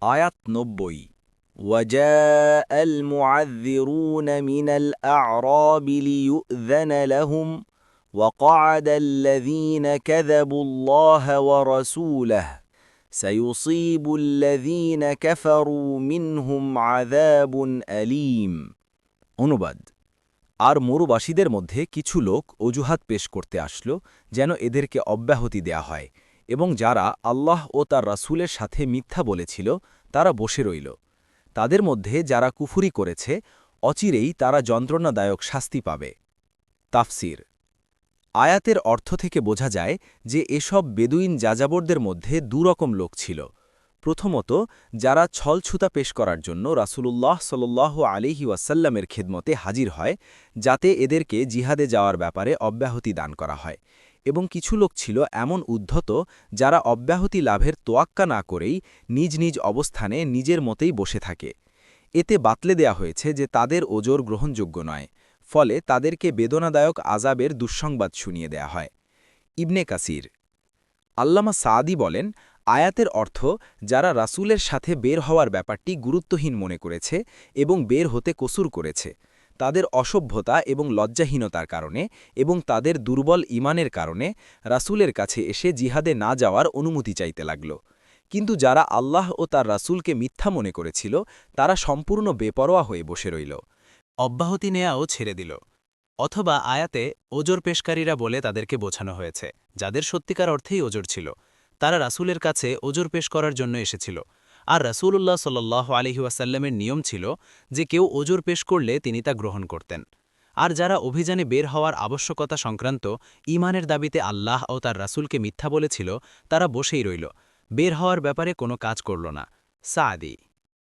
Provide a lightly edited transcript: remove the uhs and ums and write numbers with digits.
আয়াত ৯০ وجاء المعذرون من الأعراب ليؤذن لهم وقعد الذين كذبوا الله ورسوله سيصيب الذين كفروا منهم عذاب أليم অনুবাদ আর মরুবাসীদের মধ্যে কিছু লোক অজুহাত পেশ করতে আসলো যেন এদেরকে অব্যাহতি দেয়া হয় এবং যারা আল্লাহ ও তার রাসূলের সাথে মিথ্যা বলেছিল তারা বসে রইল তাদের মধ্যে যারা কুফরি করেছে অচিরেই তারা যন্ত্রণাদায়ক শাস্তি পাবে তাফসির আয়াতের অর্থ থেকে বোঝা যায় যে এসব বেদুইন যাযাবরদের মধ্যে দুরকম লোক ছিল প্রথমত যারা ছলছুতা পেশ করার জন্য রাসূলুল্লাহ সাল্লাল্লাহু আলাইহি ওয়াসাল্লামের খেদমতে হাজির হয় যাতে এদেরকে জিহাদে যাওয়ার ব্যাপারে অব্যাহতি দান করা হয় এবং কিছু লোক ছিল এমন উদ্ধত যারা অব্যাহতি লাভের তোয়াক্কা না করেই নিজ নিজ অবস্থানে নিজের মতেই বসে থাকে এতে বাতলে দেয়া হয়েছে যে তাদের ওজর গ্রহণযোগ্য নয় ফলে তাদেরকে বেদনাদায়ক আযাবের দুঃসংবাদ শুনিয়ে দেয়া হয় ইবনে কাসির আল্লামা সাদি বলেন আয়াতের অর্থ যারা রাসূলের সাথে বের হওয়ার ব্যাপারটি গুরুত্বহীন মনে করেছে এবং বের হতে কসুর করেছে তাদের অসভ্যতা এবং লজ্জাহীনতার কারণে এবং তাদের দুর্বল ঈমানের কারণে রাসূলের কাছে এসে জিহাদে না যাওয়ার অনুমতি চাইতে লাগল কিন্তু যারা আল্লাহ ও তার রাসূলকে মিথ্যা মনে করেছিল তারা সম্পূর্ণ বেপরোয়া হয়ে বসে রইল অব্যাহতি নেয়াও ছেড়ে দিল অথবা আয়াতে ওজর পেশকারীরা বলে তাদেরকে বোঝানো হয়েছে যাদের সত্যিকার অর্থেই ওজর ছিল তারা রাসূলের কাছে ওজর পেশ করার জন্য এসেছিল আর রাসূলুল্লাহ সাল্লাল্লাহু আলাইহি ওয়াসাল্লামের নিয়ম ছিল যে কেউ ওজর পেশ করলে তিনি তা গ্রহণ করতেন আর যারা অভিযানে বের হওয়ার আবশ্যকতা সংক্রান্ত ঈমানের দাবিতে আল্লাহ ও তার রাসূলকে মিথ্যা বলেছিল তারা বসেই রইল বের হওয়ার ব্যাপারে কোনো কাজ করল না সাদি